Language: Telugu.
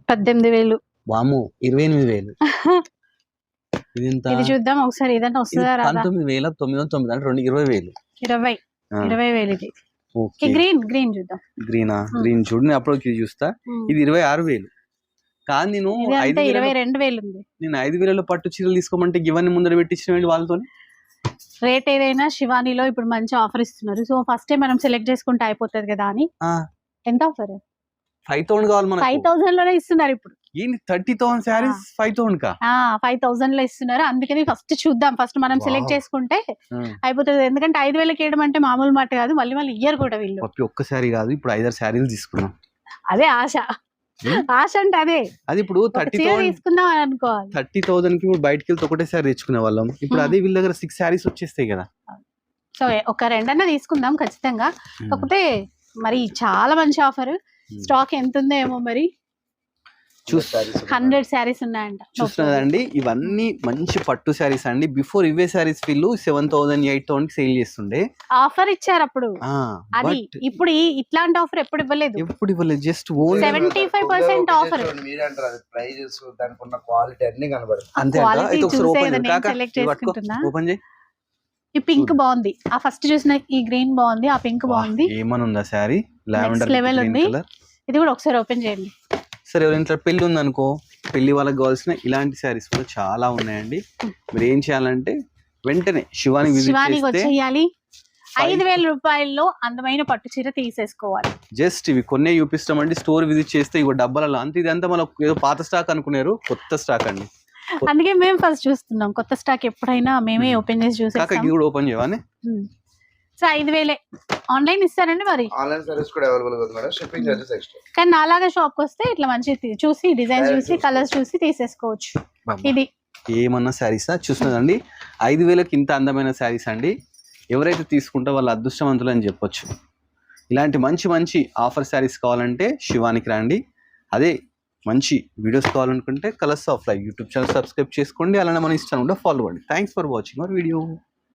18,000. వాము 28,000. ఇది చూద్దాం ఒకసారి, ఏదైనా వస్తుందా రాదా? 19,909 అంటే 20,000. 20,000 ఇది. గ్రీన్ చూద్దాం. గ్రీన్ చూడు, నేను అప్పుడు ఇది చూస్తా. ఇది 26,000. కానీ నేను 22,000 ఉంది. నేను 5,000 పట్టు చీరలు తీసుకోమంటే ఇవన్నీ ముందర పెట్టించినవి వాళ్ళతో. రేట్ ఏదైనా శివానీలో ఇప్పుడు మంచి ఆఫర్ ఇస్తున్నారు. సో ఫస్ట్ టైం మనం సెలెక్ట్ చేసుకుంటే అయిపోతుంది కదా అని. ఎంత ఆఫర్? 5,000 కావాలి మనకు. 5,000 లోనే ఇస్తున్నారు ఇప్పుడు. 30,000 శారీస్ 5,000 కా? 5,000 లో ఇస్తున్నారు. అందుకని ఫస్ట్ చూద్దాం, ఫస్ట్ మనం సెలెక్ట్ చేసుకుంటే అయిపోతుంది. ఎందుకంటే 5,000 వేయడం అంటే మామూలు మాట కాదు, మళ్ళీ ఇయర్ కూడా వీళ్ళు. ఒక్కసారి కాదు, ఇప్పుడు 5-6 శారీలు తీసుకున్నాం. అదే ఆశ అంటే అదే. అది ఇప్పుడు 30,000 తీసుకుందాం అని అనుకోవాలి. 30,000 కి ఇప్పుడు బయటకి వెళ్తే ఒకటే శారీ తెచ్చుకునే వాళ్ళం. ఇప్పుడు అదే వీళ్ళ దగ్గర 6 శారీస్ వచ్చేస్తాయి కదా. సో ఒక 2 తీసుకుందాం ఖచ్చితంగా. కాకపోతే మరి చాలా మంచి ఆఫర్. స్టాక్ ఎంత ఉందో ఏమో మరి. 100 శారీస్ ఉన్నాయంట. చూస్తున్నదండి, ఇవన్నీ మంచి పట్టు శారీస్ అండి. బిఫోర్ ఇవే శారీస్ వీళ్ళు 7,000 8,000 సేల్ చేస్తుండే. ఆఫర్ ఇచ్చారు అప్పుడు. అది ఇప్పుడు ఇట్లాంటి ఆఫర్ ఎప్పుడు ఇవ్వలేదు. Just only 75% offer. ప్రైజెస్ దానికి ఉన్న క్వాలిటీ అన్ని కనబడుతుంది. అంతే. ఓపెన్ చేయి. ఈ పింక్ బాగుంది. ఆ ఫస్ట్ చూసిన ఈ గ్రీన్ బాగుంది, ఆ పింక్ బాగుంది. ఏమనుందా శారీ? లావెండర్ లెవెల్ ఉంది. ఇది కూడా ఒకసారి ఓపెన్ చేయండి. సరే, ఎవరింట్లో పెళ్లి ఉందనుకో, పెళ్లి వాళ్ళకి కావాల్సిన ఇలాంటి శారీస్ కూడా చాలా ఉన్నాయండి. మీరు ఏం చేయాలంటే వెంటనే శివానికి వచ్చేయాలి. 5,000 రూపాయల్లో అందమైన పట్టు చీర తీసేసుకోవాలి. జస్ట్ ఇవి కొన్నే చూపిస్తామండి. స్టోర్ విజిట్ చేస్తే ఇవి డబ్బాలలో అంత ఇదంతా మనం ఏదో పాత స్టాక్ అనుకున్నారు, కొత్త స్టాక్ అండి. అందుకే మేము ఫస్ట్ చూస్తున్నాం. కొత్త స్టాక్ ఎప్పుడైనా మేమే ఓపెన్ చేసి చూసేస్తాం. ఇది కూడా ఓపెన్ చేయవని. సో 5,000 ఆన్లైన్ ఇస్తారండి. మరి ఆన్లైన్ సర్వీస్ కూడా అవైలబుల్ ఉంది మేడం. Shipping charges extra. కానీ నాలాగా షాప్ కి వస్తే ఇట్లా మంచి చూసి డిజైన్ చూసి కలర్స్ చూసి తీసేసుకోవచ్చు. ఇది ఏమన్నా శారీసా చూస్తున్నదండి. 5,000కి ఇంత అందమైన శారీస్ అండి. ఎవరైతే తీసుకుంటే వాళ్ళ అదృష్టవంతులు అని చెప్పొచ్చు. ఇలాంటి మంచి మంచి ఆఫర్ శారీస్ కావాలంటే శివానికి రండి. అదే మంచి వీడియోస్ కావాలనుకుంటే colours of life YouTube channel subscribe చేసుకోండి. అలానే మన ఇన్స్టాగ్రామ్ కూడా ఫాలో అవ్వండి. Thanks for watching our video.